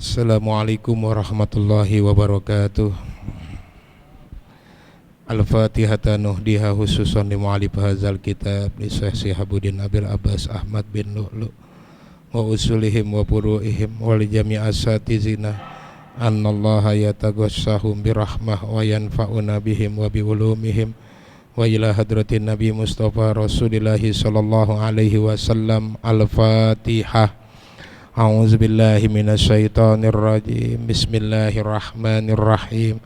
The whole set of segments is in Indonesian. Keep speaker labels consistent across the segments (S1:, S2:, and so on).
S1: Assalamualaikum warahmatullahi wabarakatuh. Al-Fatihah nuhdiha khususan li mu'alif hadzal kitab li Syekh Syihabuddin Abil Abbas Ahmad bin Lu'lu' wa usulihim wa furu'ihim wa li jami' asatizina annallaha yataghashshahum birahmah wa yanfa'una bihim wa bi ulumihim wa ila hadratin Nabi Mustafa Rasulillahi sallallahu alaihi wasallam. Al-Fatihah. A'udzu billahi minasyaitonir rajim. Bismillahirrahmanirrahim.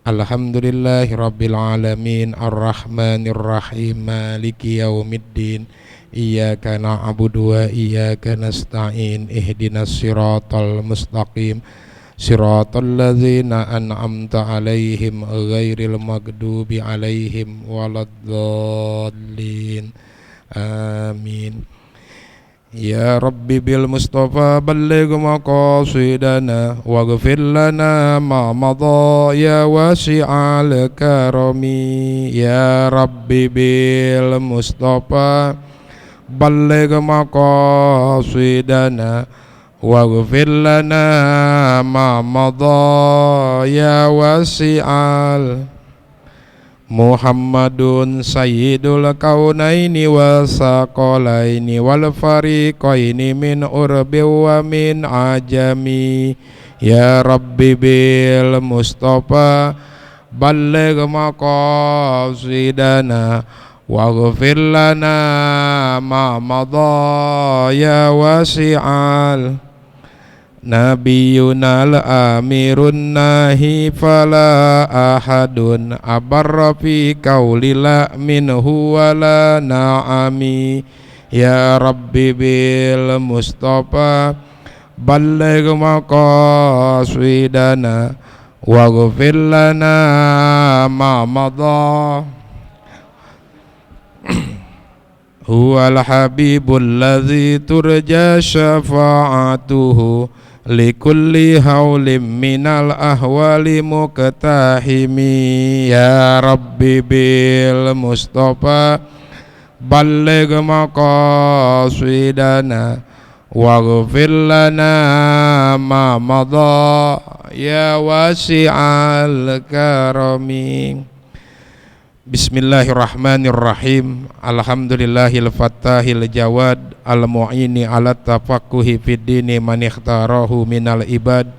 S1: Alhamdulillahi rabbil alamin arrahmanir rahim maliki yaumiddin. Iyyaka na'budu wa iyyaka nasta'in. Ihdinas siratal mustaqim. Siratal ladzina an'amta 'alaihim ghairil maghdubi 'alaihim waladdallin. Amin. Ya Rabbi bil Mustafa balligh maqasidana waghfir lana ma madha ya wasi'al karami. Ya Rabbi bil Mustafa balligh maqasidana waghfir lana ma madha ya wasi'al. Muhammadun sayyidul kaunaini wa saqalaini wal fariqaini min urbi wa min ajami. Ya Rabbi bil Mustafa balligh maqasidana waghfir lana ma madha ya wasi'al. Nabiyuna al-amirun nahi fala ahadun abarra fi qawlila minhu wala na'ami. Ya Rabbi bil Mustafa balligh maqasidana waghfir lana ma madha. Huwal habibul ladzi turja syafa'atuhu likulli haulim minal ahwali muqtahimi. Ya Rabbi bil Mustafa balligh maqasidana waghfir lana ma madha ya wasi'al karami. Bismillahirrahmanirrahim. Alhamdulillahil fattahil jawad al-mu'ini ala tafaqquhi fid dini man ikhtarahu minal ibad.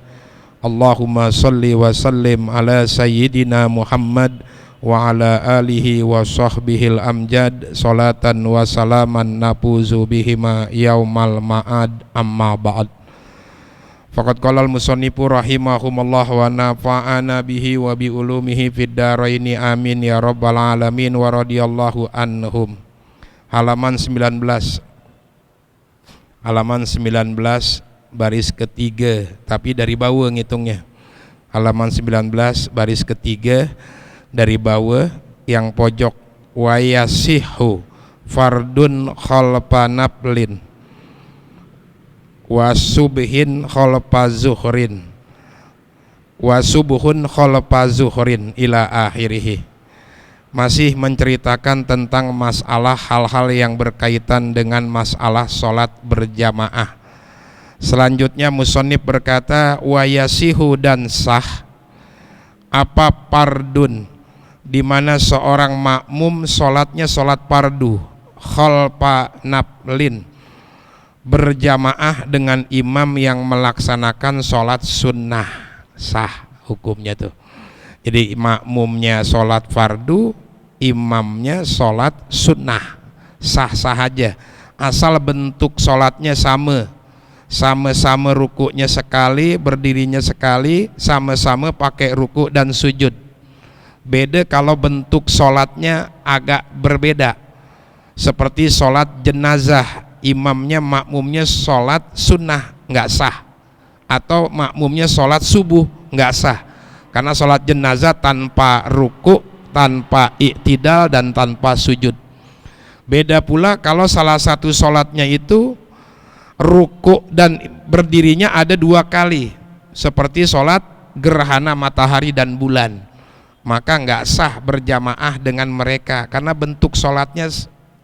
S1: Allahumma salli wa sallim ala sayyidina Muhammad wa ala alihi wa sahbihil amjad salatan wa salaman nafuzu bihima yaumal ma'ad. Amma ba'd. Faqad qalal musannifu rahimahumullah wa nafa'ana bihi wa bi ulumihi fid dharaini amin ya rabbal alamin wa radhiyallahu anhum. Halaman 19 baris ketiga, tapi dari bawah ngitungnya. Halaman 19 baris ketiga dari bawah yang pojok. Wa yasihu fardun khalfanaplin wa subhin khalfa zuhrin wa subuhun khalfa zuhrin ila akhirih. Masih menceritakan tentang masalah hal-hal yang berkaitan dengan masalah sholat berjamaah. Selanjutnya musannif berkata wa yasihu, dan sah apa pardun, di mana seorang makmum sholatnya sholat pardu khalfa naplin, berjamaah dengan imam yang melaksanakan sholat sunnah. Sah hukumnya tuh. Jadi makmumnya sholat fardu, imamnya sholat sunnah, sah-sah aja, asal bentuk sholatnya sama-sama rukuknya sekali, berdirinya sekali, sama-sama pakai rukuk dan sujud. Beda kalau bentuk sholatnya agak berbeda, seperti sholat jenazah, imamnya makmumnya sholat sunnah, nggak sah. Atau makmumnya sholat subuh, nggak sah, karena sholat jenazah tanpa ruku, tanpa iktidal, dan tanpa sujud. Beda pula kalau salah satu sholatnya itu ruku dan berdirinya ada 2 kali, seperti sholat gerhana matahari dan bulan, maka nggak sah berjamaah dengan mereka karena bentuk sholatnya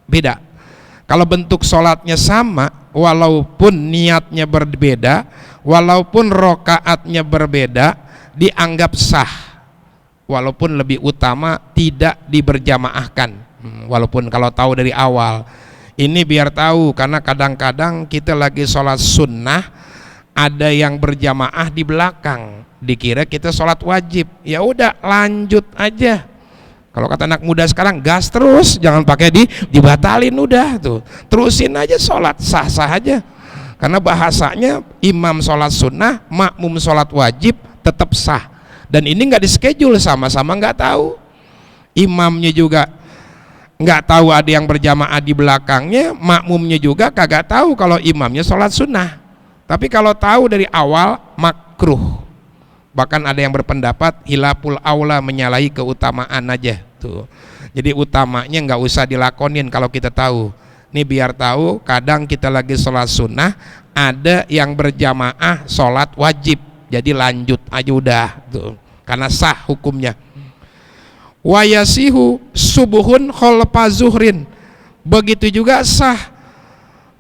S1: beda. Kalau bentuk sholatnya sama, walaupun niatnya berbeda, walaupun rokaatnya berbeda dianggap sah, walaupun lebih utama tidak diberjamaahkan. Walaupun kalau tahu dari awal, ini biar tahu, karena kadang-kadang kita lagi sholat sunnah ada yang berjamaah di belakang, dikira kita sholat wajib, ya udah lanjut aja. Kalau kata anak muda sekarang, gas terus, jangan pakai dibatalin, udah tuh terusin aja sholat, sah-sah aja. Karena bahasanya imam sholat sunnah, makmum sholat wajib tetap sah. Dan ini nggak di schedule, sama-sama nggak tahu, imamnya juga nggak tahu ada yang berjamaah di belakangnya, makmumnya juga kagak tahu kalau imamnya sholat sunnah. Tapi kalau tahu dari awal makruh. Bahkan ada yang berpendapat hilaful aula, menyalahi keutamaan aja tuh. Jadi utamanya nggak usah dilakonin kalau kita tahu. Ini biar tahu, kadang kita lagi sholat sunnah ada yang berjamaah sholat wajib, jadi lanjut aja udah tuh, karena sah hukumnya. Wayasihu subuhun khalfa zuhrin, begitu juga sah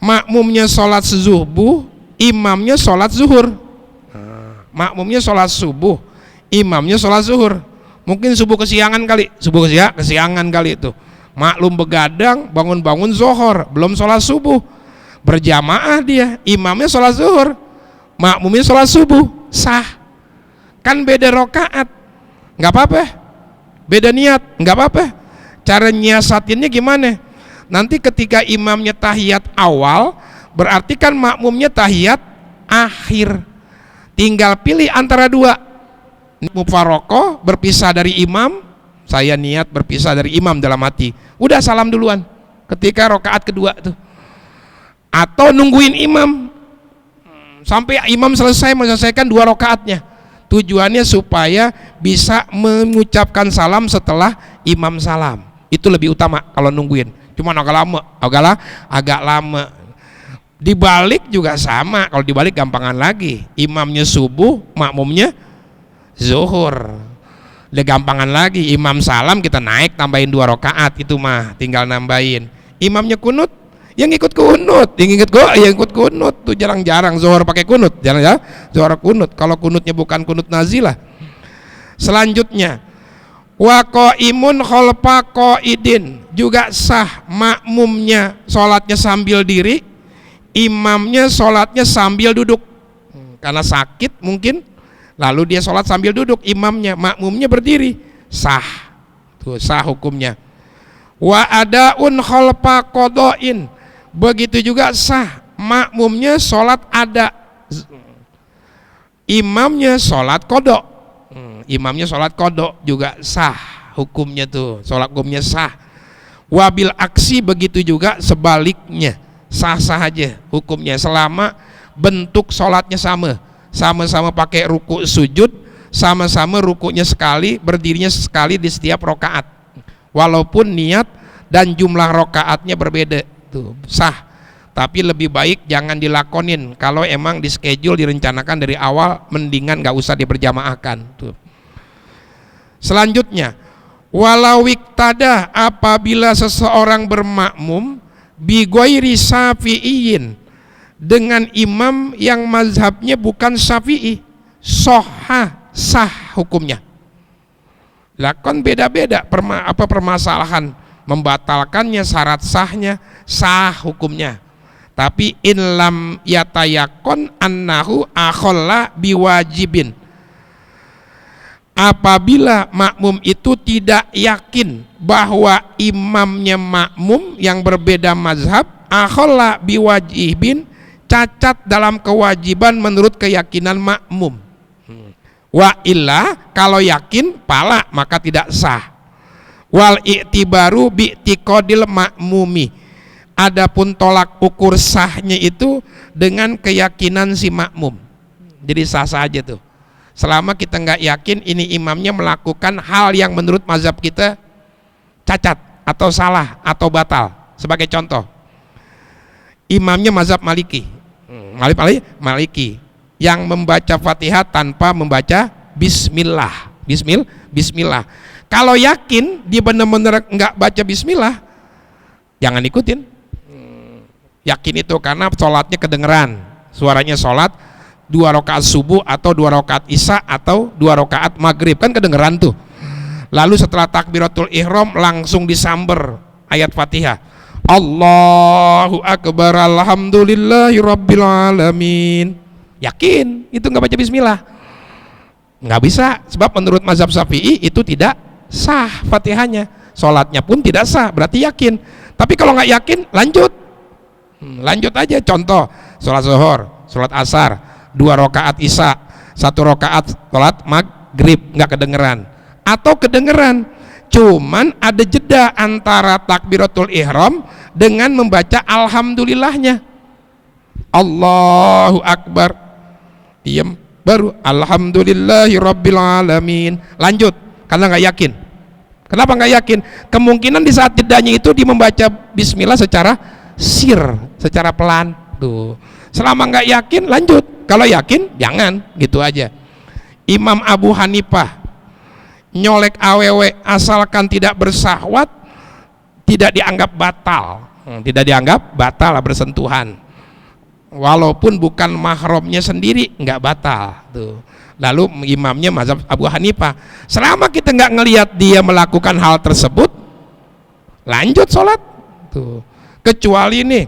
S1: makmumnya sholat subuh, imamnya sholat zuhur. Makmumnya sholat subuh, imamnya sholat zuhur. Mungkin subuh kesiangan kali, kesiangan kali itu. Maklum begadang, bangun-bangun zuhur, belum sholat subuh, berjamaah dia, imamnya sholat zuhur, makmumnya sholat subuh, sah. Kan beda rokaat, nggak apa-apa. Beda niat, nggak apa-apa. Cara nyiasatinnya gimana? Nanti ketika imamnya tahiyat awal, berarti kan makmumnya tahiyat akhir. Tinggal pilih antara dua, mufarokoh, berpisah dari imam. Saya niat berpisah dari imam dalam hati, udah salam duluan ketika rokaat kedua tuh, atau nungguin imam sampai imam selesai menyelesaikan 2 rokaatnya. Tujuannya supaya bisa mengucapkan salam setelah imam salam. Itu lebih utama kalau nungguin. Cuman agak lama. Dibalik juga sama, kalau dibalik gampangan lagi, imamnya subuh, makmumnya zuhur. Udah gampangan lagi, imam salam kita naik tambahin 2 rakaat, itu mah tinggal nambahin. Imamnya kunut, yang ikut kunut, yang ikut kunut tuh jarang-jarang zuhur pakai kunut, jarang ya, zuhur kunut. Kalau kunutnya bukan kunut nazilah. Selanjutnya, wa qaimun khalfa qaidin, juga sah makmumnya sholatnya sambil diri, imamnya sholatnya sambil duduk. Karena sakit mungkin, lalu dia sholat sambil duduk, imamnya, makmumnya berdiri, sah. Tuh sah hukumnya. Wa adaun khalfa qadain, begitu juga sah makmumnya sholat ada, imamnya sholat kodok. Imamnya sholat kodok juga sah hukumnya tuh, sholat hukumnya sah. Wabil aksi, begitu juga sebaliknya, sah-sah aja hukumnya selama bentuk sholatnya sama-sama pakai ruku sujud, sama-sama rukunya sekali, berdirinya sekali di setiap rokaat, walaupun niat dan jumlah rokaatnya berbeda, tuh sah. Tapi lebih baik jangan dilakonin. Kalau emang di schedule direncanakan dari awal, mendingan nggak usah diberjamaahkan tuh. Selanjutnya, walau iktada, apabila seseorang bermakmum bi ghairi syafi'iyin, dengan imam yang mazhabnya bukan syafi'i, sah hukumnya. Lah kan beda-beda permasalahan membatalkannya, syarat sahnya, sah hukumnya. Tapi in lam yatayakon annahu akhalla biwajibin, apabila makmum itu tidak yakin bahwa imamnya makmum yang berbeda mazhab, akhalla biwajibin, cacat dalam kewajiban menurut keyakinan makmum. Wa illa, kalau yakin pala maka tidak sah. Wal i'tibaru bi'tiqadil makmumi, adapun tolak ukur sahnya itu dengan keyakinan si makmum. Jadi sah-sah aja tuh, selama kita nggak yakin ini imamnya melakukan hal yang menurut mazhab kita cacat atau salah atau batal. Sebagai contoh, imamnya mazhab Maliki, Maliki yang membaca Fatihah tanpa membaca Bismillah. Bismillah. Kalau yakin dia benar-benar nggak baca Bismillah, jangan ikutin. Yakin itu karena sholatnya kedengeran, suaranya sholat 2 rakaat subuh atau 2 rakaat isya atau 2 rakaat maghrib, kan kedengeran tuh. Lalu setelah takbiratul ihram langsung disamber ayat Fatihah, Allahu Akbar, alhamdulillahirabbil alamin. Yakin itu nggak baca bismillah? Nggak bisa, sebab menurut mazhab Syafi'i itu tidak sah Fatihahnya, sholatnya pun tidak sah, berarti yakin. Tapi kalau nggak yakin, lanjut aja. Contoh, sholat zuhur, sholat asar, 2 rakaat isya, 1 rakaat sholat maghrib, nggak kedengeran, atau kedengeran cuman ada jeda antara takbiratul ihram dengan membaca alhamdulillahnya, Allahu Akbar, diam, baru alhamdulillahirabbil alamin, lanjut, karena nggak yakin. Kenapa nggak yakin? Kemungkinan di saat jedanya itu dia membaca bismillah secara secara pelan tuh. Selama nggak yakin, lanjut. Kalau yakin, jangan, gitu aja. Imam Abu Hanifah nyolek awewe asalkan tidak bersahwat tidak dianggap batal, tidak dianggap batal bersentuhan, walaupun bukan mahramnya sendiri nggak batal tuh. Lalu imamnya mazhab Abu Hanifah, selama kita nggak ngelihat dia melakukan hal tersebut, lanjut sholat tuh. Kecuali nih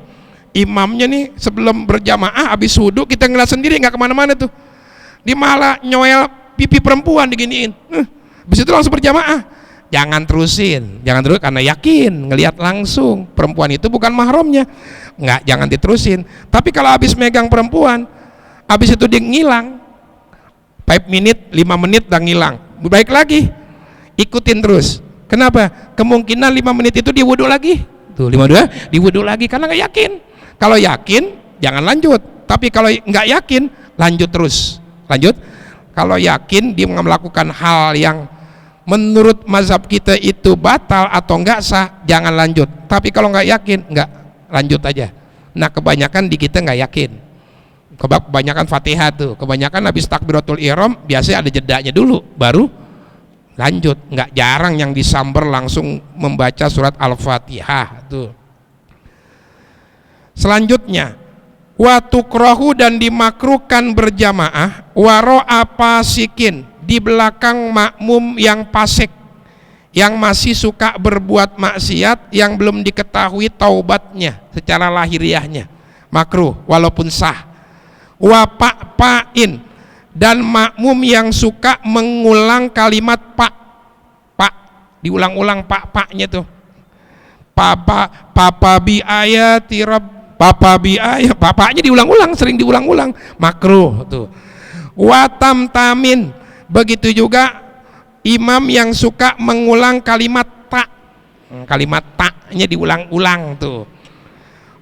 S1: imamnya nih sebelum berjamaah habis wudhu kita ngeliat sendiri, nggak kemana-mana tuh, dia malah nyoel pipi perempuan diginiin, habis itu langsung berjamaah, jangan terusin, jangan terus, karena yakin ngelihat langsung perempuan itu bukan mahramnya, nggak, jangan diterusin. Tapi kalau habis megang perempuan, habis itu dia ngilang 5 menit, 5 menit dan ngilang, baik lagi, ikutin terus. Kenapa? Kemungkinan 5 menit itu dia wudhu lagi tuh, 52 di wudhu lagi, karena nggak yakin. Kalau yakin jangan lanjut, tapi kalau nggak yakin lanjut terus, lanjut. Kalau yakin dia melakukan hal yang menurut mazhab kita itu batal atau enggak sah, jangan lanjut. Tapi kalau nggak yakin, enggak, lanjut aja. Nah kebanyakan di kita nggak yakin, kebanyakan Fatihah tuh, kebanyakan habis takbiratul ihram biasanya ada jedanya dulu baru lanjut. Nggak jarang yang disamber langsung membaca surat Al-Fatihah tuh. Selanjutnya, wa tukrahu, dan dimakruhkan berjamaah, waro'a pasikin, di belakang makmum yang fasik, yang masih suka berbuat maksiat, yang belum diketahui taubatnya secara lahiriahnya, makruh walaupun sah. Wa pak-pain, dan makmum yang suka mengulang kalimat pak diulang-ulang, pak-paknya tuh, papa bi ayati rabb, papa bi ayat, papanya diulang-ulang, sering diulang-ulang, makruh tuh. Wa tamtamin, begitu juga imam yang suka mengulang kalimat taknya diulang-ulang tuh.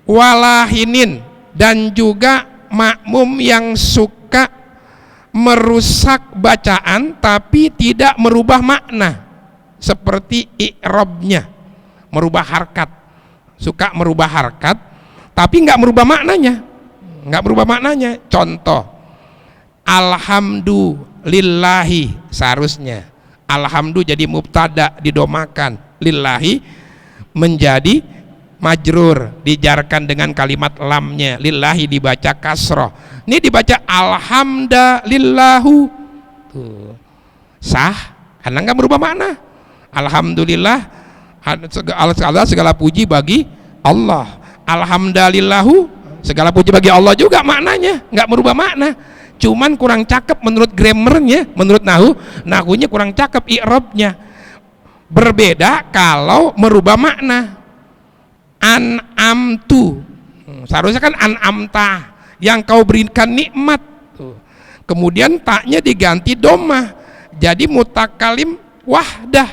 S1: Walahinin, dan juga makmum yang suka merusak bacaan tapi tidak merubah makna, seperti i'rabnya, merubah harkat, suka merubah harkat tapi nggak merubah maknanya, Contoh, alhamdulillahi, seharusnya alhamdu jadi mubtada didomakan, lillahi menjadi majrur dijarkan dengan kalimat lamnya, lillahi dibaca kasroh, ini dibaca alhamdulillahu tuh, sah karena nggak merubah makna. Alhamdulillah, segala puji bagi Allah, alhamdulillahu, segala puji bagi Allah juga maknanya nggak merubah makna, cuman kurang cakep menurut grammarnya, menurut nahunya kurang cakep i'rabnya. Berbeda kalau merubah makna. An'amtu, seharusnya kan an'amta, yang kau berikan nikmat tuh. Kemudian taknya diganti domah jadi mutakalim wahdah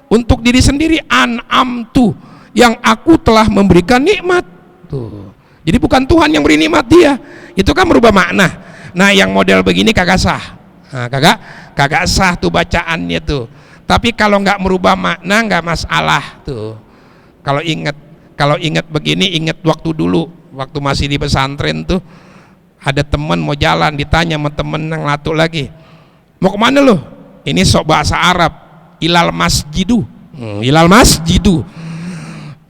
S1: untuk diri sendiri, an'amtu, yang aku telah memberikan nikmat tuh. Jadi bukan Tuhan yang beri nikmat dia, itu kan merubah makna. Nah yang model begini kagak sah, nah, kagak sah tuh bacaannya tuh. Tapi kalau nggak merubah makna nggak masalah tuh. Kalau ingat begini, ingat waktu dulu, waktu masih di pesantren tuh, ada temen mau jalan, ditanya sama temen yang latu lagi, mau kemana lo? Ini sok bahasa Arab, ilal masjidu,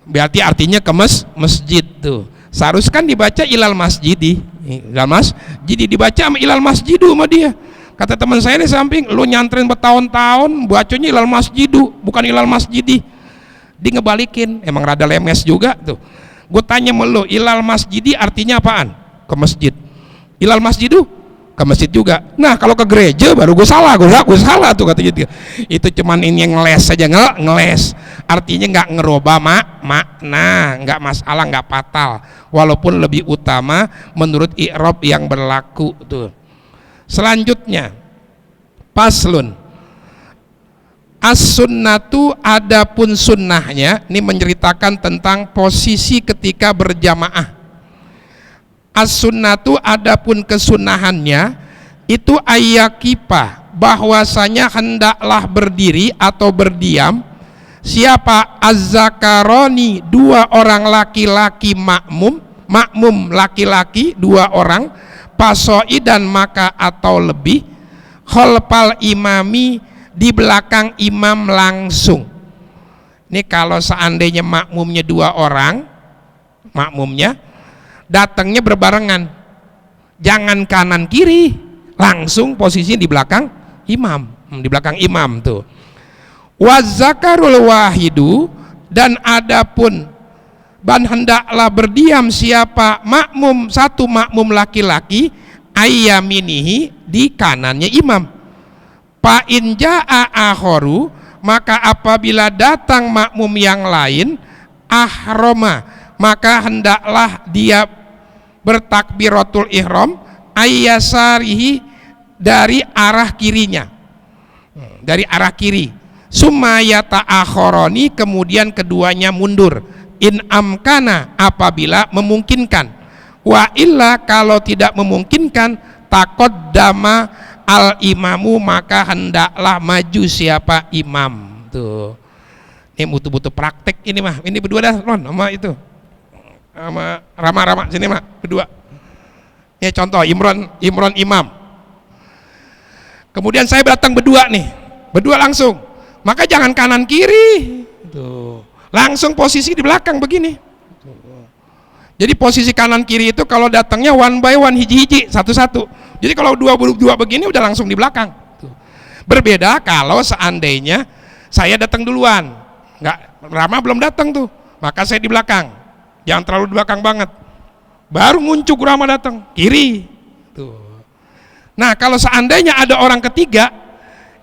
S1: berarti artinya ke masjid tuh. Seharusnya kan dibaca ilal masjidi, ilal masjidi, dibaca sama ilal masjidu sama dia. Kata teman saya di samping, lu nyantren bertahun-tahun bacanya ilal masjidu bukan ilal masjidi. Dia ngebalikin, emang rada lemes juga tuh. Gue tanya sama lu, ilal masjidi artinya apaan? Ke masjid. Ilal masjidu ke masjid juga. Nah kalau ke gereja baru gue salah tuh katanya. Itu cuman ini yang ngeles saja, ngeles. Artinya nggak ngerubah makna, nggak masalah, nggak fatal. Walaupun lebih utama menurut i'rab yang berlaku tuh. Selanjutnya, paslun. As-sunnatu, adapun sunnahnya, ini menceritakan tentang posisi ketika berjamaah. As-sunnatu, adapun kesunahannya itu ayyakipa, bahwasanya hendaklah berdiri atau berdiam siapa az-zakaroni, dua orang laki-laki makmum laki-laki dua orang, pasoi dan maka atau lebih, khalfal imami, di belakang imam langsung. Ini kalau seandainya makmumnya dua orang, makmumnya datangnya berbarengan, jangan kanan kiri, langsung posisi di belakang imam, di belakang imam tuh. Wazakarul wahidu, dan adapun ban hendaklah berdiam siapa makmum, satu makmum laki-laki, ayyaminihi, di kanannya imam. Fa in jaa akharu, maka apabila datang makmum yang lain, ahroma, maka hendaklah dia bertakbiratul ihram, ayyasarihi, dari arah kirinya, dari arah kiri. Sumayata akhoroni, kemudian keduanya mundur. In amkana, apabila memungkinkan. Wa illa, kalau tidak memungkinkan, taqaddama al imamu, maka hendaklah maju siapa imam tuh. Ini butuh praktek ini mah. Ini berdua dah Ron sama itu, sama Rama sini mah berdua. Ini contoh Imron imam. Kemudian saya datang berdua nih, berdua langsung. Maka jangan kanan kiri tuh, langsung posisi di belakang begini. Jadi posisi kanan kiri itu kalau datangnya one by one, hiji-hiji, satu-satu. Jadi kalau dua begini udah langsung di belakang. Berbeda kalau seandainya saya datang duluan, Rama belum datang tuh, maka saya di belakang. Jangan terlalu di belakang banget. Baru nguncuk Rama datang kiri. Tuh. Nah kalau seandainya ada orang ketiga,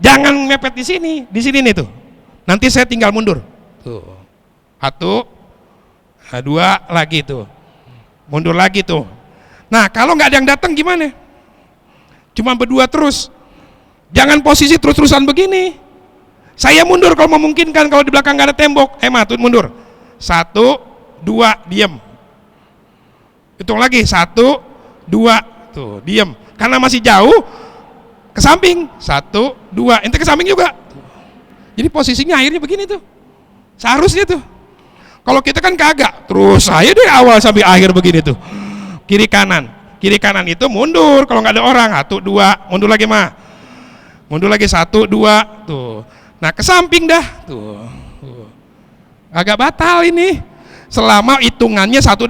S1: jangan mepet di sini nih tuh. Nanti saya tinggal mundur. Tuh. Satu, dua lagi tuh. Mundur lagi tuh. Nah kalau nggak ada yang datang gimana? Cuma berdua terus, jangan posisi terus-terusan begini. Saya mundur kalau memungkinkan, kalau di belakang nggak ada tembok, tuh mundur. Satu, dua, diem. Hitung lagi, satu, dua, tuh diem. Karena masih jauh, ke samping, satu, dua, ente ke samping juga. Jadi posisinya akhirnya begini tuh, seharusnya tuh. Kalau kita kan kagak, terus saya dari awal sampai akhir begini tuh, kiri kanan itu mundur kalau nggak ada orang, satu dua, mundur lagi mundur lagi, satu dua tuh. Nah ke samping dah tuh, agak batal ini selama hitungannya satu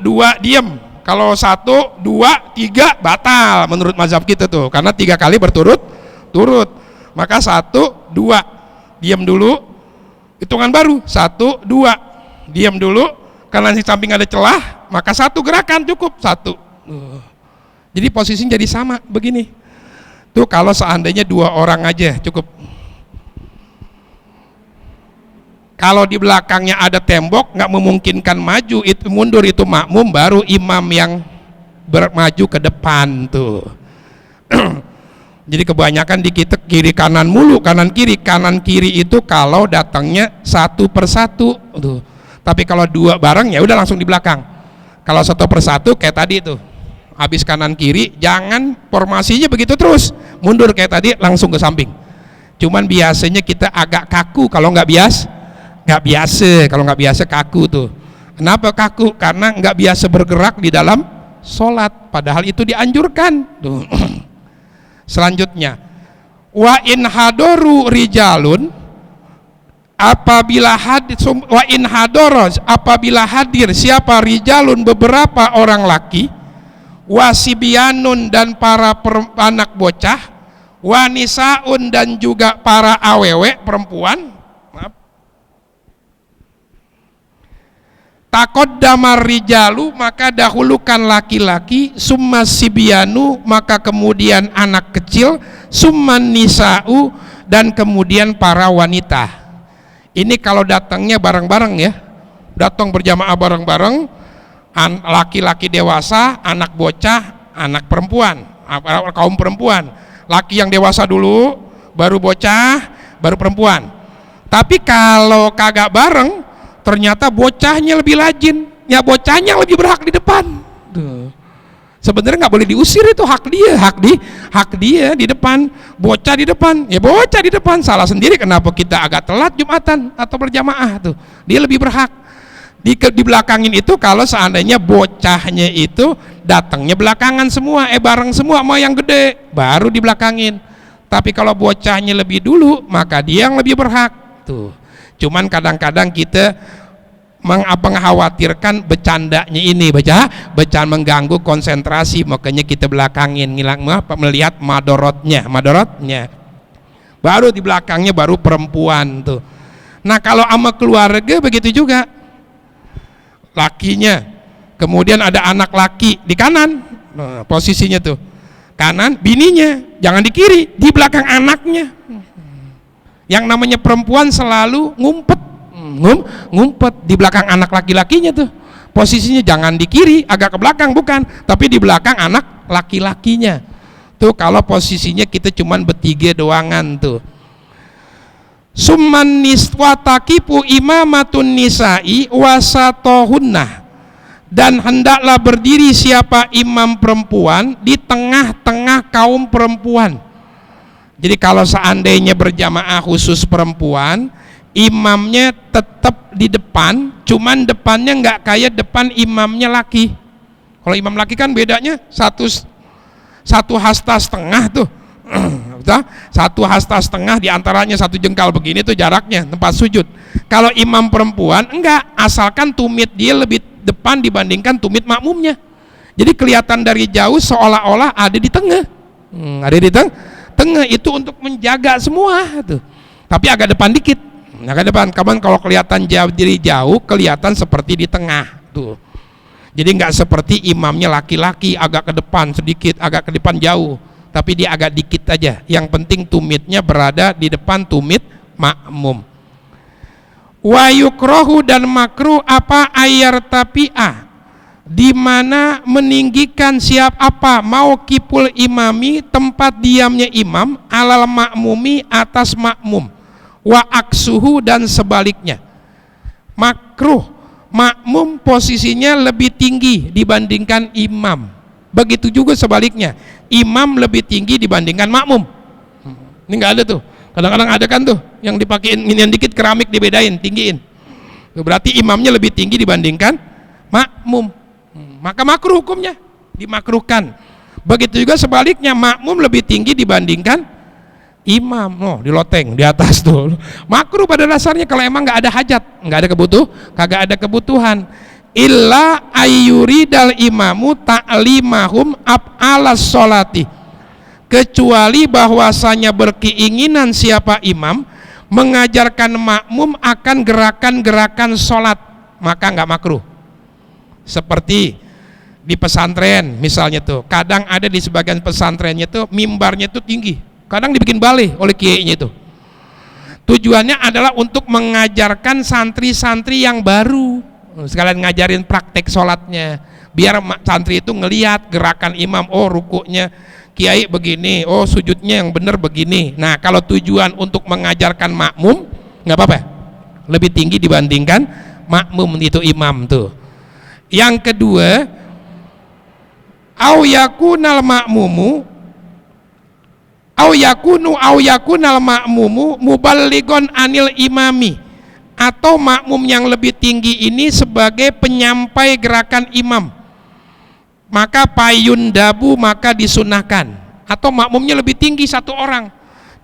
S1: dua diem. Kalau satu dua tiga batal menurut mazhab kita tuh, karena 3 kali berturut-turut. Maka satu dua diem dulu, hitungan baru, satu dua diem dulu. Karena di samping ada celah, maka satu gerakan cukup, satu. Jadi posisinya jadi sama begini. Tuh kalau seandainya 2 orang aja cukup. Kalau di belakangnya ada tembok, nggak memungkinkan maju, itu mundur, itu makmum, baru imam yang bermaju ke depan tuh. Jadi kebanyakan di kita kiri kanan mulu, kanan kiri itu kalau datangnya satu persatu tuh. Tapi kalau 2 bareng ya udah langsung di belakang. Kalau satu persatu kayak tadi tuh, habis kanan kiri, jangan formasinya begitu terus, mundur kayak tadi langsung ke samping. Cuman biasanya kita agak kaku kalau nggak biasa kaku tuh. Kenapa kaku? Karena nggak biasa bergerak di dalam sholat, padahal itu dianjurkan tuh. Selanjutnya, wa in hadoru rijalun, apabila hadir wa in hadoros, apabila hadir siapa rijalun beberapa orang laki, wasibianun dan para anak bocah, wanisaun dan juga para awewe perempuan, maaf, taqaddamar rijalu maka dahulukan laki-laki, summa sibianu maka kemudian anak kecil, summan nisa'u dan kemudian para wanita. Ini kalau datangnya bareng-bareng ya, datang berjamaah bareng-bareng, laki-laki dewasa, anak bocah, anak perempuan, kaum perempuan, laki yang dewasa dulu, baru bocah, baru perempuan. Tapi kalau kagak bareng, ternyata bocahnya lebih rajin, ya bocahnya lebih berhak di depan. Tuh. Sebenarnya nggak boleh diusir, itu hak dia di depan, bocah di depan, ya bocah di depan. Salah sendiri kenapa kita agak telat Jumatan atau berjamaah tuh, dia lebih berhak. Di belakangin itu kalau seandainya bocahnya itu datangnya belakangan semua, bareng semua sama yang gede, baru di belakangin. Tapi kalau bocahnya lebih dulu, maka dia yang lebih berhak tuh. Cuman kadang-kadang kita mengkhawatirkan bercandanya ini bercanda mengganggu konsentrasi, makanya kita belakangin melihat madorotnya, baru di belakangnya baru perempuan tuh. Nah kalau sama keluarga begitu juga, lakinya, kemudian ada anak laki di kanan, nah, posisinya tuh kanan, bininya jangan di kiri, di belakang anaknya. Yang namanya perempuan selalu ngumpet di belakang anak laki-lakinya tuh, posisinya jangan di kiri agak ke belakang, bukan, tapi di belakang anak laki-lakinya tuh. Kalau posisinya kita cuman bertiga doangan tuh. Summan niswatakipu imamatun nisa'i wasatohunna, dan hendaklah berdiri siapa imam perempuan di tengah-tengah kaum perempuan. Jadi kalau seandainya berjamaah khusus perempuan, imamnya tetap di depan, cuman depannya nggak kayak depan imamnya laki. Kalau imam laki kan bedanya satu hasta setengah tuh, satu hasta setengah, diantaranya satu jengkal begini tuh jaraknya tempat sujud. Kalau imam perempuan enggak, asalkan tumit dia lebih depan dibandingkan tumit makmumnya, jadi kelihatan dari jauh seolah-olah ada di tengah, ada di tengah itu untuk menjaga semua tuh, tapi agak depan dikit. Nah ke depan, kapan kalau kelihatan jauh, diri jauh kelihatan seperti di tengah tuh. Jadi nggak seperti imamnya laki-laki agak ke depan sedikit, agak ke depan jauh, tapi dia agak dikit aja. Yang penting tumitnya berada di depan tumit makmum. Wa yukrohu, dan makruh apa ayar tapi'ah, di mana meninggikan apa mau kipul imami, tempat diamnya imam, alal makmumi, atas makmum, wa aksuhu, dan sebaliknya. Makruh makmum posisinya lebih tinggi dibandingkan imam, begitu juga sebaliknya, imam lebih tinggi dibandingkan makmum. Ini nggak ada tuh, kadang-kadang ada kan tuh yang dipakein yang dikit keramik dibedain, tinggiin, berarti imamnya lebih tinggi dibandingkan makmum, maka makruh hukumnya, dimakruhkan. Begitu juga sebaliknya, makmum lebih tinggi dibandingkan imam, di loteng di atas tuh, makruh pada dasarnya kalau emang nggak ada hajat, kagak ada kebutuhan. Illa ayyuridal imamu ta'limahum alas sholati, kecuali bahwasanya berkeinginan siapa imam mengajarkan makmum akan gerakan-gerakan sholat, maka nggak makruh. Seperti di pesantren misalnya tuh, kadang ada di sebagian pesantrennya tuh mimbarnya tuh tinggi, kadang dibikin balai oleh kiainya itu. Tujuannya adalah untuk mengajarkan santri-santri yang baru, sekalian ngajarin praktek sholatnya, biar santri itu ngelihat gerakan imam, oh rukuknya kiai begini, oh sujudnya yang benar begini. Nah kalau tujuan untuk mengajarkan makmum, nggak apa-apa, lebih tinggi dibandingkan makmum itu imam tuh. Yang kedua, au yakunal makmumu au yakunal makmumu muballigon anil imami, atau makmum yang lebih tinggi ini sebagai penyampai gerakan imam, maka payun dabu, maka disunahkan. Atau makmumnya lebih tinggi satu orang,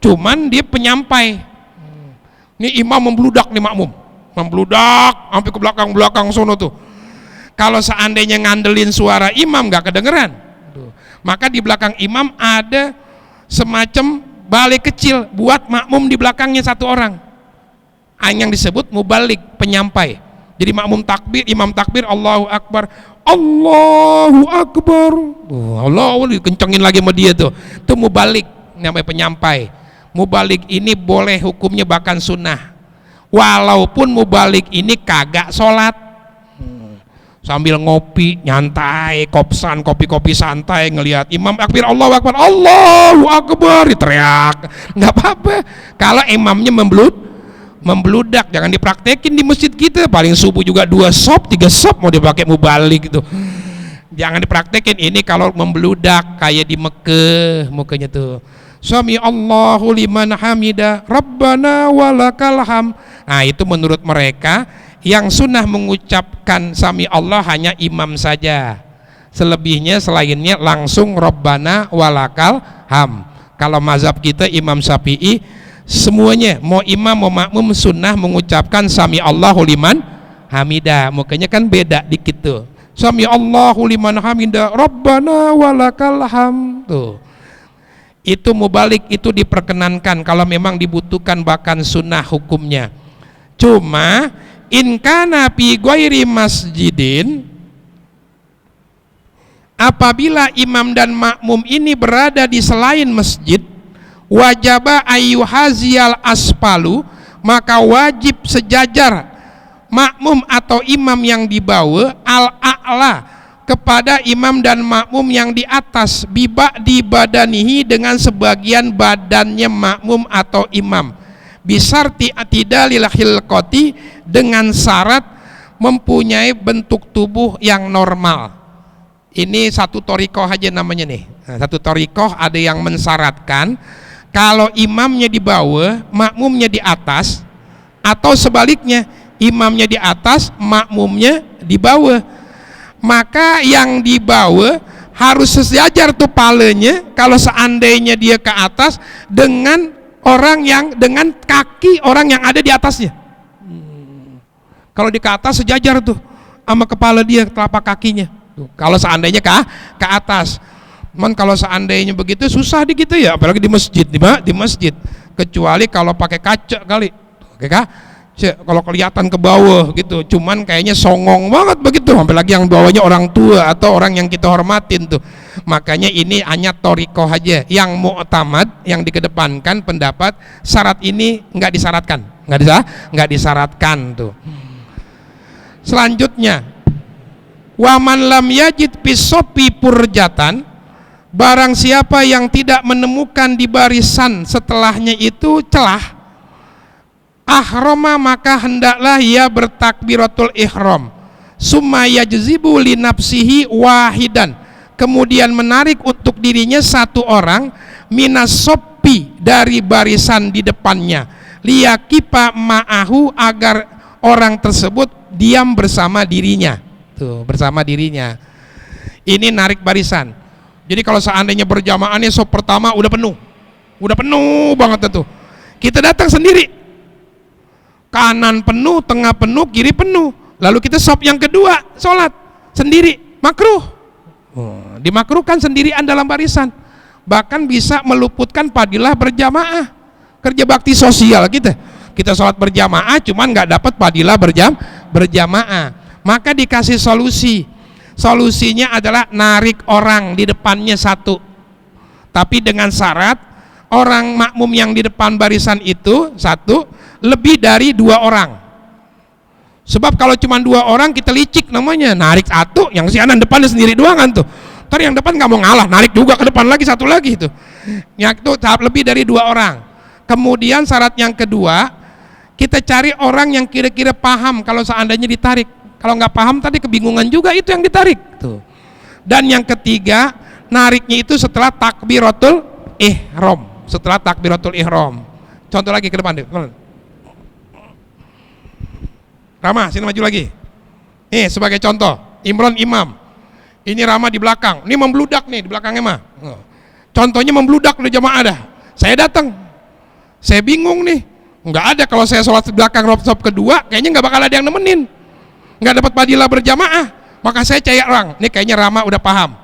S1: cuman dia penyampai, Ini imam membludak nih makmum, membludak sampai ke belakang sono tuh. Kalau seandainya ngandelin suara imam nggak kedengeran. Maka di belakang imam ada semacam balai kecil buat makmum di belakangnya satu orang. Yang disebut mubalik, penyampai. Jadi makmum takbir, imam takbir, Allahu Akbar, Allahu Akbar. Allah dikencengin lagi sama dia tuh. Itu mubalik, namanya penyampai. Mubalik ini boleh hukumnya bahkan sunnah. Walaupun mubalik ini kagak sholat. Sambil ngopi, nyantai, kopsan, kopi-kopi santai, ngelihat imam takbir, Allahu Akbar, Allahu Akbar, teriak, nggak apa-apa. Kalau imamnya membludak, jangan dipraktekin di masjid kita. Paling subuh juga 2 sop, 3 sop mau dipakai mubalik gitu. Jangan dipraktekin ini kalau membludak kayak di Mekah, mukanya tuh. Sami Allahu liman hamida, Rabbana walakal ham. Nah, itu menurut mereka yang sunnah mengucapkan Sami Allah hanya imam saja. Selebihnya selainnya langsung Rabbana walakal ham. Kalau mazhab kita Imam Syafi'i semuanya, mau imam mau makmum sunnah mengucapkan Sami Allahu liman hamida. Makanya kan beda dikit tuh. Sami Allahu liman hamida, Rabbana walakal ham. Tuh. Itu mubalik, itu diperkenankan kalau memang dibutuhkan bahkan sunnah hukumnya. Cuma in kana fi ghairi masjidin, apabila imam dan makmum ini berada di selain masjid, wajaba ayyuhaziyal aspalu, maka wajib sejajar makmum atau imam yang dibawa al-a'la kepada imam dan makmum yang di atas, biba di badanihi dengan sebagian badannya makmum atau imam, bisarti atidalil khilqati dengan syarat mempunyai bentuk tubuh yang normal. Ini satu torikoh aja namanya nih. Nah, satu torikoh ada yang mensyaratkan kalau imamnya di bawah, makmumnya di atas, atau sebaliknya imamnya di atas, makmumnya di bawah. Maka yang di bawah harus sejajar tuh palanya kalau seandainya dia ke atas dengan orang yang dengan kaki orang yang ada di atasnya. Kalau di ke atas sejajar tuh sama kepala dia, telapak kakinya. Tuh, kalau seandainya ke atas. Kalau seandainya begitu susah di gitu ya, apalagi di masjid, di masjid. Kecuali kalau pakai kaca kali. Oke kah? Kalau kelihatan ke bawah gitu, cuman kayaknya songong banget begitu, sampai lagi yang bawahnya orang tua atau orang yang kita hormatin tuh. Makanya ini hanya torikoh aja. Yang mu'tamad, yang dikedepankan pendapat syarat ini nggak disyaratkan, nggak disyaratkan tuh. Selanjutnya, waman lam yajid pisopi purjatan, barang siapa yang tidak menemukan di barisan setelahnya itu celah, ahrama maka hendaklah ia bertakbiratul ihram, summa yajzibu li nafsihi wahidan, kemudian menarik untuk dirinya satu orang, minas sopi dari barisan di depannya, liyakipa ma'ahu agar orang tersebut diam bersama dirinya. Tuh, bersama dirinya. Ini narik barisan. Jadi kalau seandainya berjamaahnya sop pertama udah penuh banget tuh, kita datang sendiri, kanan penuh, tengah penuh, kiri penuh, lalu kita sop yang kedua sholat sendiri, makruh. Dimakruhkan sendirian dalam barisan, bahkan bisa meluputkan fadilah berjamaah. Kerja bakti sosial kita sholat berjamaah cuman nggak dapat fadilah berjamaah. Maka dikasih solusinya adalah narik orang di depannya satu, tapi dengan syarat orang makmum yang di depan barisan itu satu lebih dari 2 orang. Sebab kalau cuma 2 orang kita licik namanya, narik satu, yang si anan depannya sendiri doang kan tuh. Ntar yang depan nggak mau ngalah, narik juga ke depan lagi satu lagi itu. Yang itu tahap lebih dari 2 orang. Kemudian syarat yang kedua, kita cari orang yang kira-kira paham kalau seandainya ditarik. Kalau nggak paham tadi kebingungan juga itu yang ditarik tuh. Dan yang ketiga, nariknya itu setelah takbiratul ihram. Setelah takbiratul ihram. Contoh lagi ke depan deh. Rama, sini maju lagi. Nih sebagai contoh, Imron imam. Ini Rama di belakang. Ini membludak nih di belakangnya mah. Contohnya membludak udah jamaah dah. Saya datang. Saya bingung nih. Nggak ada. Kalau saya sholat di belakang saf kedua, kayaknya nggak bakal ada yang nemenin, nggak dapat fadilah berjamaah. Maka saya cari orang, ini kayaknya Rama udah paham.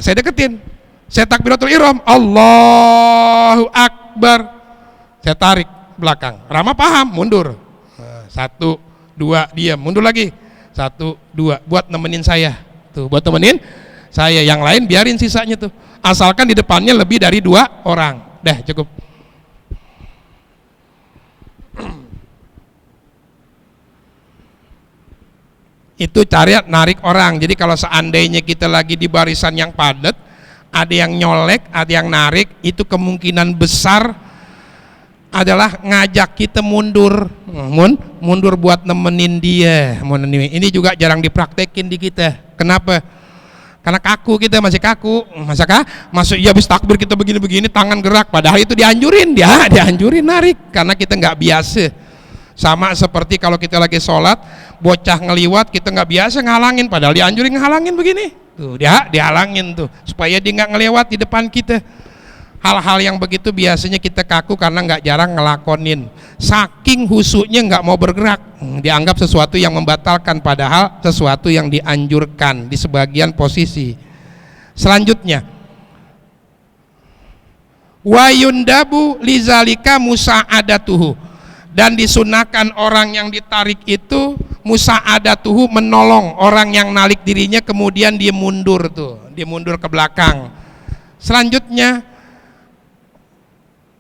S1: Saya deketin, saya takbiratul ihram, Allahu Akbar, saya tarik belakang. Rama paham, mundur. 1, 2, diam, mundur lagi. 1, 2, buat nemenin saya. Tuh, buat nemenin saya. Yang lain biarin sisanya tuh. Asalkan di depannya lebih dari 2 orang. Dah, cukup. Itu cara narik orang. Jadi kalau seandainya kita lagi di barisan yang padat, ada yang nyolek, ada yang narik, itu kemungkinan besar adalah ngajak kita mundur, mundur buat nemenin dia. Ini juga jarang dipraktekin di kita. Kenapa? Karena kaku, kita masih kaku. Masuk ya habis takbir kita begini-begini, tangan gerak. Padahal itu dianjurin, dianjurin narik karena kita nggak biasa. Sama seperti kalau kita lagi sholat, bocah ngeliwat, kita nggak biasa ngalangin, padahal dianjurin ngalangin begini. Tuh dihalangin tuh supaya dia nggak ngelewat di depan kita. Hal-hal yang begitu biasanya kita kaku karena nggak jarang ngelakonin. Saking husuknya nggak mau bergerak, dianggap sesuatu yang membatalkan, padahal sesuatu yang dianjurkan di sebagian posisi. Selanjutnya, wa yundabu lizalika musa'adatuhu, dan disunahkan orang yang ditarik itu musa'adatuhu, menolong orang yang nalik dirinya, kemudian dia mundur tuh, dia mundur ke belakang. Selanjutnya,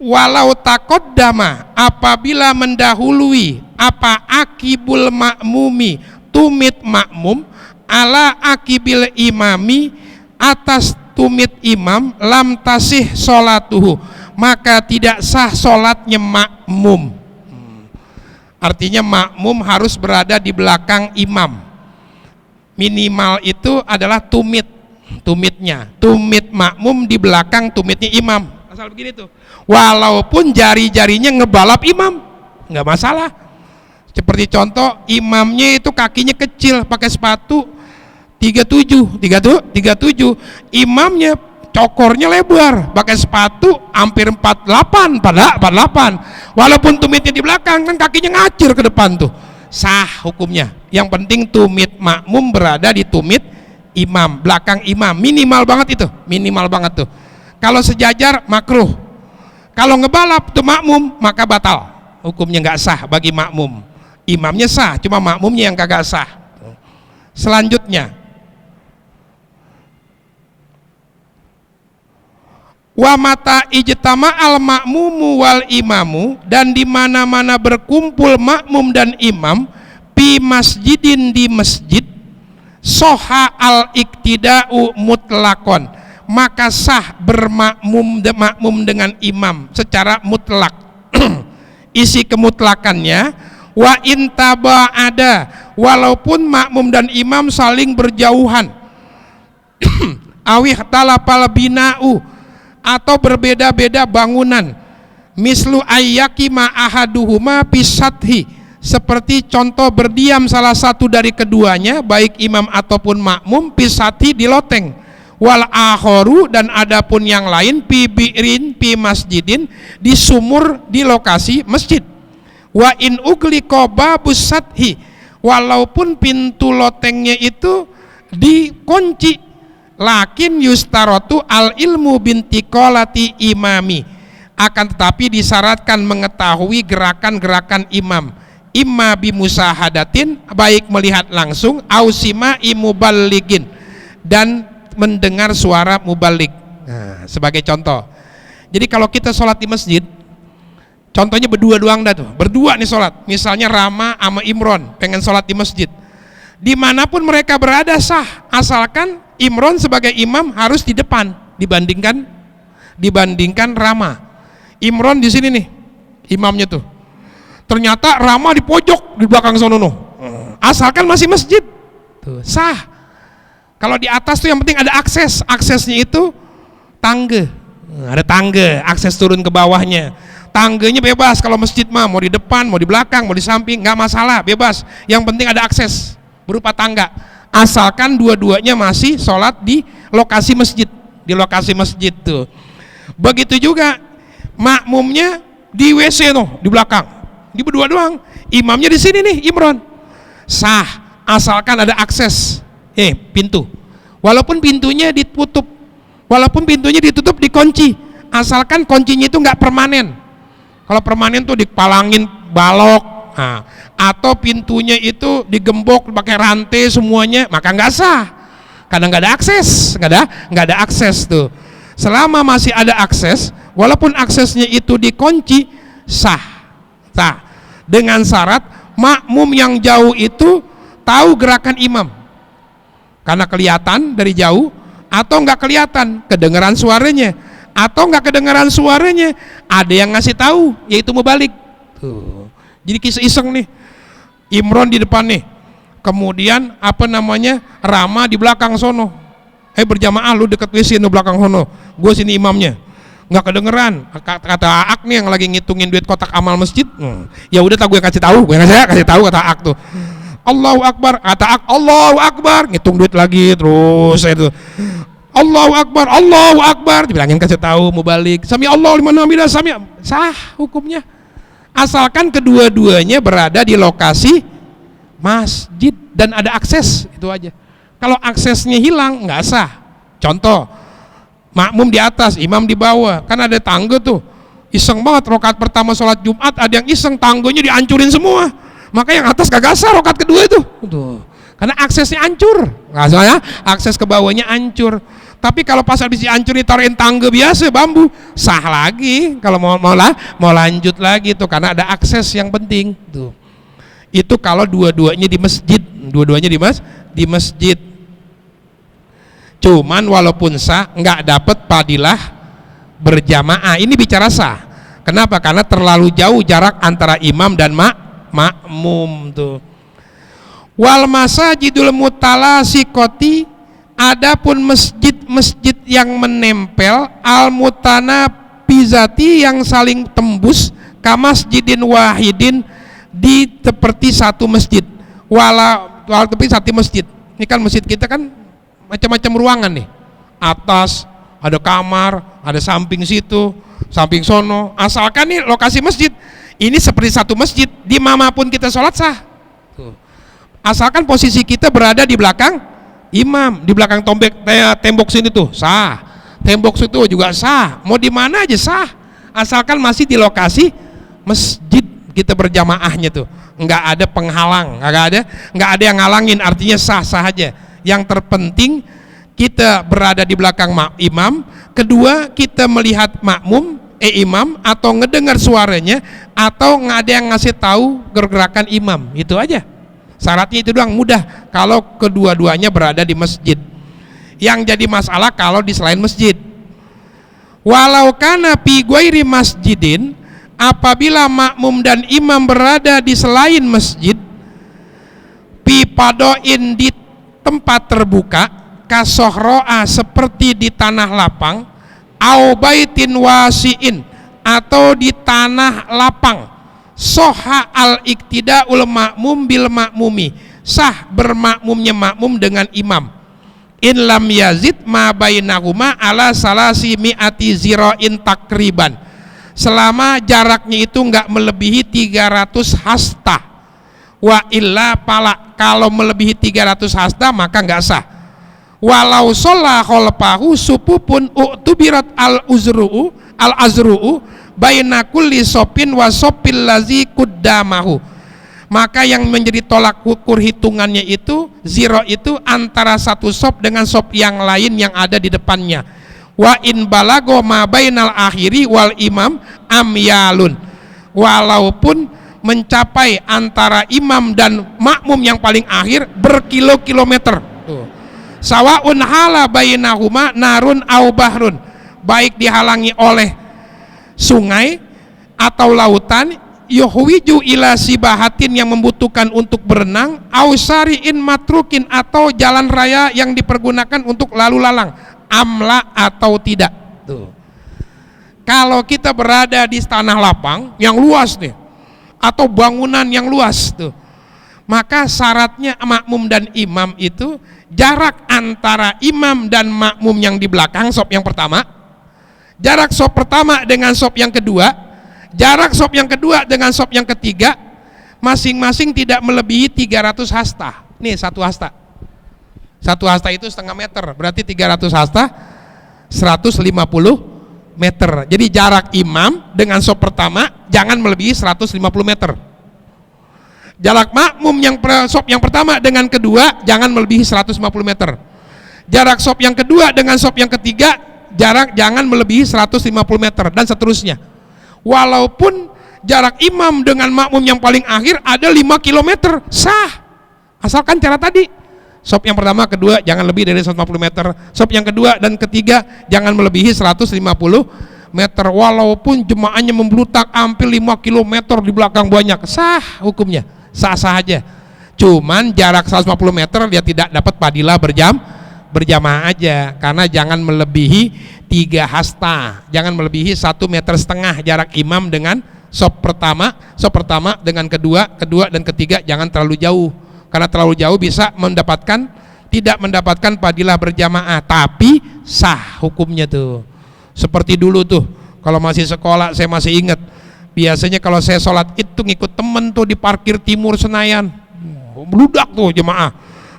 S1: walau taqaddama, apabila mendahului apa akibul makmumi, tumit makmum ala akibil imami, atas tumit imam, lam tasih sholatuhu, maka tidak sah sholatnya makmum. Artinya makmum harus berada di belakang imam. Minimal itu adalah tumitnya, tumit makmum di belakang tumitnya imam. Asal begini tuh, walaupun jari-jarinya ngebalap imam, nggak masalah. Seperti contoh, imamnya itu kakinya kecil, pakai sepatu 37, imamnya cokornya lebar, pakai sepatu hampir 48, walaupun tumitnya di belakang, kan kakinya ngacir ke depan tuh, sah hukumnya. Yang penting tumit makmum berada di tumit imam, belakang imam, minimal banget itu, minimal banget tuh. Kalau sejajar makruh, kalau ngebalap tuh makmum maka batal, hukumnya nggak sah bagi makmum. Imamnya sah, cuma makmumnya yang kagak sah. Selanjutnya, wa mata ijtama al makmumu wal imamu, dan di mana-mana berkumpul makmum dan imam, pi masjidin, di masjid, soha al iktida'u mutlakon, maka sah bermakmum dengan imam secara mutlak. Isi kemutlakannya, wa intaba ada, walaupun makmum dan imam saling berjauhan, awih talapal bina'u, atau berbeda-beda bangunan, mislu ayyakima ahaduhuma pisathi, seperti contoh berdiam salah satu dari keduanya, baik imam ataupun makmum, pisathi, di loteng, wal akhoru, dan adapun yang lain pi bi'rin pi masjidin, di sumur di lokasi masjid. Wa in ugliqa babus sathi, walaupun pintu lotengnya itu dikunci, lakin yustarotu al ilmu binti kolati imami, akan tetapi disyaratkan mengetahui gerakan-gerakan imam, imma bimusahadatin, baik melihat langsung, ausima imuballigin, dan mendengar suara mubalik. Nah, sebagai contoh, jadi kalau kita sholat di masjid, contohnya berdua doang dah tuh, berdua nih sholat, misalnya Rama sama Imron pengen sholat di masjid, dimanapun mereka berada sah, asalkan Imron sebagai imam harus di depan dibandingkan Rama. Imron di sini nih imamnya tuh, ternyata Rama di pojok di belakang sono, asalkan masih masjid tuh sah. Kalau di atas tuh yang penting ada akses, aksesnya itu tangga, ada tangga, akses turun ke bawahnya. Tangganya bebas, kalau masjid mah mau di depan, mau di belakang, mau di samping, nggak masalah, bebas. Yang penting ada akses berupa tangga, asalkan dua-duanya masih sholat di lokasi masjid, tuh. Begitu juga makmumnya di WC no, di belakang, di berdua doang, imamnya di sini nih, Imron, sah asalkan ada akses pintu, walaupun pintunya ditutup, dikunci, asalkan kuncinya itu nggak permanen. Kalau permanen tuh dipalangin balok, atau pintunya itu digembok pakai rantai semuanya, maka nggak sah, karena nggak ada akses tuh. Selama masih ada akses, walaupun aksesnya itu dikunci, sah. Dengan syarat makmum yang jauh itu tahu gerakan imam, karena kelihatan dari jauh, atau nggak kelihatan, kedengeran suaranya, atau nggak kedengaran suaranya, ada yang ngasih tahu, yaitu mubalik tuh. Jadi kisah iseng nih, Imron di depan nih, kemudian Rama di belakang sono, berjamaah lu deket WC no belakang sono, gue sini imamnya, nggak kedengeran, kata Aak nih yang lagi ngitungin duit kotak amal masjid, ya udah tak gue kasih tahu kata Aak tuh, Allahu Akbar, kata Aak Allahu Akbar, ngitung duit lagi terus itu, Allahu Akbar, dibilangin kasih tahu mau balik, sami Allah liman hamidah, sah hukumnya, asalkan kedua-duanya berada di lokasi masjid dan ada akses, itu aja. Kalau aksesnya hilang nggak sah. Contoh, makmum di atas, imam di bawah, kan ada tangga tuh, iseng banget rakaat pertama sholat Jumat, ada yang iseng tangganya dihancurin semua, maka yang atas kagak sah rakaat kedua itu tuh, karena aksesnya hancur, nggak sah ya, akses ke bawahnya hancur. Tapi kalau pas habis dihancurin taruhin tangga biasa bambu, sah lagi kalau mau lanjut lagi tuh, karena ada akses yang penting tuh. Itu kalau dua-duanya di masjid, di masjid. Cuman walaupun sah nggak dapat fadilah berjamaah. Ini bicara sah. Kenapa? Karena terlalu jauh jarak antara imam dan makmum tuh. Wal masajidul mutalasikoti, adapun masjid-masjid yang menempel, al mutana bizati, yang saling tembus, kamasjidin wahidin, di seperti satu masjid, walau seperti satu masjid. Ini kan masjid kita kan macam-macam ruangan nih, atas ada kamar, ada samping situ, samping sono, asalkan nih lokasi masjid ini seperti satu masjid, di mana pun kita sholat sah tuh. Asalkan posisi kita berada di belakang imam, di belakang tembok sini tuh sah, tembok situ juga sah, mau di mana aja sah, asalkan masih di lokasi masjid kita berjamaahnya tuh, nggak ada penghalang, nggak ada yang ngalangin, artinya sah-sah aja. Yang terpenting kita berada di belakang imam, kedua kita melihat imam atau ngedengar suaranya, atau nggak ada yang ngasih tahu gerakan imam, itu aja. Syaratnya itu doang, mudah kalau kedua-duanya berada di masjid. Yang jadi masalah kalau di selain masjid. Walau kana fi ghairi masjidin, apabila makmum dan imam berada di selain masjid, pi padoin, di tempat terbuka, kasohroa, seperti di tanah lapang, au baitin wasiin, atau di tanah lapang, soha al iktida'ul makmum bil makmumi, sah bermakmumnya makmum dengan imam, in lam yazid ma bainahuma ala salasi mi'ati zira'in takriban, selama jaraknya itu nggak melebihi 300 hasta. Wa illa pala, kalau melebihi 300 hasta maka nggak sah. Walau sholah khalfahu supupun u'tubirat al azru'u baina kulli sopin wa sopil lazi kuddamahu, maka yang menjadi tolak ukur hitungannya itu zero, itu antara satu sop dengan sop yang lain yang ada di depannya. Wa in balago ma bainal akhiri wal imam amyalun, walaupun mencapai antara imam dan makmum yang paling akhir berkilo-kilometer. Sawaun hala bainahuma narun au bahrun, baik dihalangi oleh sungai atau lautan, yuhwiju ila sibahatin, yang membutuhkan untuk berenang, au syari'in matrukin, atau jalan raya yang dipergunakan untuk lalu lalang, amla atau tidak. Tuh. Kalau kita berada di tanah lapang yang luas nih, atau bangunan yang luas tuh, maka syaratnya makmum dan imam itu jarak antara imam dan makmum yang di belakang sop yang pertama, jarak sop pertama dengan sop yang kedua, Jarak sop yang kedua dengan sop yang ketiga masing-masing tidak melebihi 300 hasta. Nih satu hasta. Satu hasta itu setengah meter, berarti 300 hasta 150 meter. Jadi jarak imam dengan sop pertama jangan melebihi 150 meter. Jarak makmum yang sop yang pertama dengan kedua jangan melebihi 150 meter. Jarak sop yang kedua dengan sop yang ketiga jarak jangan melebihi 150 meter dan seterusnya. Walaupun jarak imam dengan makmum yang paling akhir ada 5 km sah. Asalkan cara tadi. Sop yang pertama, kedua jangan lebih dari 150 meter. Sop yang kedua dan ketiga jangan melebihi 150 meter. Walaupun jemaahnya memblutak hampir 5 km di belakang banyak, sah hukumnya. Sah-sah aja. Cuman jarak 150 meter dia tidak dapat fadilah berjamaah aja, karena jangan melebihi 3 hasta, jangan melebihi 1,5 meter jarak imam dengan sop pertama dengan kedua dan ketiga jangan terlalu jauh, karena terlalu jauh bisa tidak mendapatkan fadilah berjamaah, tapi sah hukumnya tuh. Seperti dulu tuh kalau masih sekolah, saya masih ingat biasanya kalau saya sholat itu ngikut temen tuh di parkir timur Senayan, meludak tuh jemaah.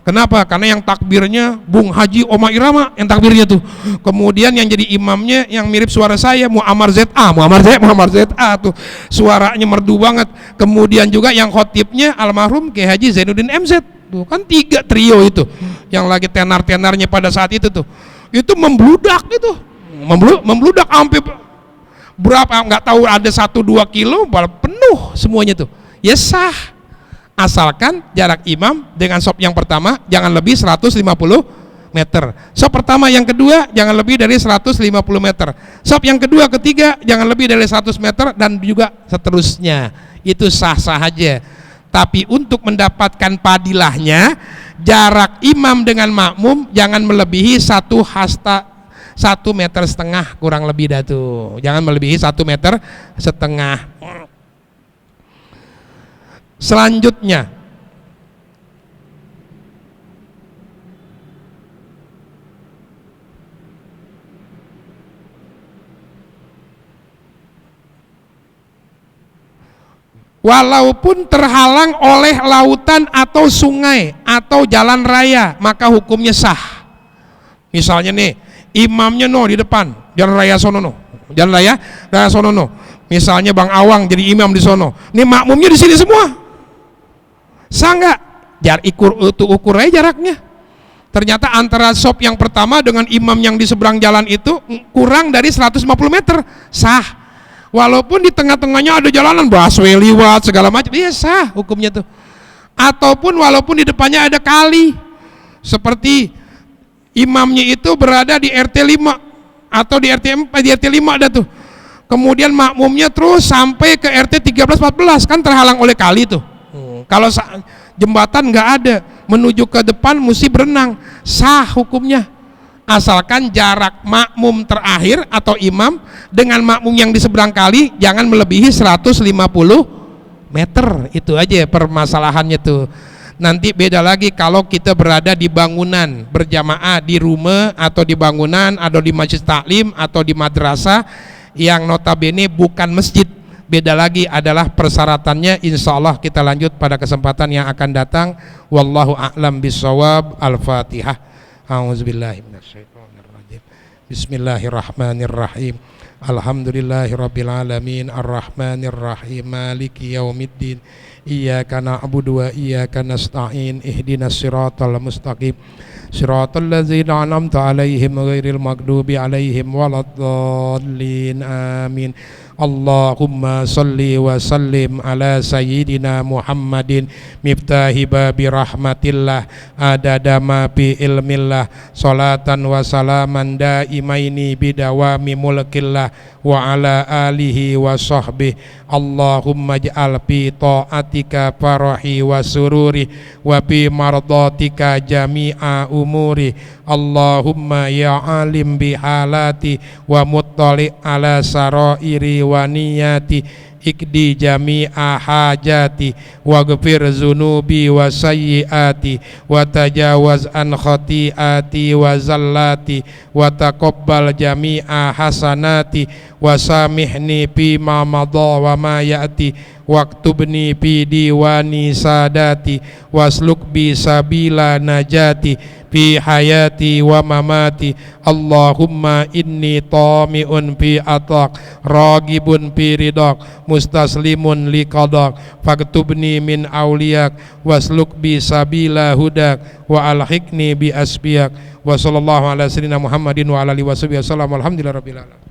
S1: Kenapa? Karena yang takbirnya Bung Haji Oma Irama yang takbirnya tuh. Kemudian yang jadi imamnya yang mirip suara saya, Muammar ZA tuh. Suaranya merdu banget. Kemudian juga yang khotibnya almarhum Kiai Haji Zainuddin MZ. Tuh kan 3 trio itu. Yang lagi tenar-tenarnya pada saat itu tuh. Itu membludak gitu. Membludak sampai berapa enggak tahu, ada 1-2 kilo penuh semuanya tuh. Ya sah. Asalkan jarak imam dengan sop yang pertama jangan lebih 150 meter. Sop pertama yang kedua jangan lebih dari 150 meter. Sop yang kedua ketiga jangan lebih dari 100 meter dan juga seterusnya. Itu sah-sah aja. Tapi untuk mendapatkan padilahnya, jarak imam dengan makmum jangan melebihi 1 hasta, 1,5 meter kurang lebih dah tuh. Jangan melebihi 1,5 meter. Selanjutnya, walaupun terhalang oleh lautan atau sungai atau jalan raya, maka hukumnya sah. Misalnya nih, imamnya di depan jalan raya sono misalnya Bang Awang jadi imam di sono, nih makmumnya di sini semua. Sah nggak? Ukur aja jaraknya. Ternyata antara sop yang pertama dengan imam yang di seberang jalan itu kurang dari 150 meter, sah. Walaupun di tengah-tengahnya ada jalanan busway liwat segala macam, iya sah hukumnya tuh. Ataupun walaupun di depannya ada kali, seperti imamnya itu berada di RT 5 atau di RT 4, di RT 5 ada tuh. Kemudian makmumnya terus sampai ke RT 13-14, kan terhalang oleh kali tuh. Kalau jembatan nggak ada, menuju ke depan mesti berenang, sah hukumnya. Asalkan jarak makmum terakhir atau imam dengan makmum yang di seberang kali jangan melebihi 150 meter. Itu aja permasalahannya tuh. Nanti beda lagi kalau kita berada di bangunan berjamaah, di rumah atau di bangunan atau di masjid taklim atau di madrasah yang notabene bukan masjid. Beda lagi adalah persyaratannya. Insya Allah kita lanjut pada kesempatan yang akan datang. Wallahu a'lam bishawab. Al-Fatihah. A'udzubillahi minasyaitonirrajim. Bismillahirrahmanirrahim. Alhamdulillahirabbil alamin arrahmanirrahim maliki yaumiddin. Iyyaka na'budu wa iyyaka nasta'in. Ihdinas siratal mustaqim. Siratal ladzina an'amta 'alaihim ghairil maghdubi 'alaihim waladdallin. Amin. Allahumma salli wa sallim ala sayyidina Muhammadin miftahi babi rahmatillah adada ma bi ilmillah salatan wa salaman daimaini bidawami mulkillah wa ala alihi wa sahbihi. Allahumma ij'al fi ta'atika farahi wa sururi wa fi mardatika jami'a umuri. Allahumma ya alim bihalati wa muttali ala sarairi wa niyati ikdi jami'a hajati waghfir zunubi wa sayyiati wa tajawaz an khati'ati wa zallati wa taqabbal jami'a hasanati wa samihni fima madha wa ma ya'ti waktubni fi diwani sadati wasluk bi sabila najati fi hayati wa mamati Allahumma inni tami'un fi atak ragibun fi ridak mustaslimun li qadak faktubni min awliyak wasluk bi sabila hudak wa alhiqni bi asbiyak wa sallallahu ala sayyidina Muhammadin wa ala alihi wa sahbihi wasallam alhamdulillah rabbil alamin.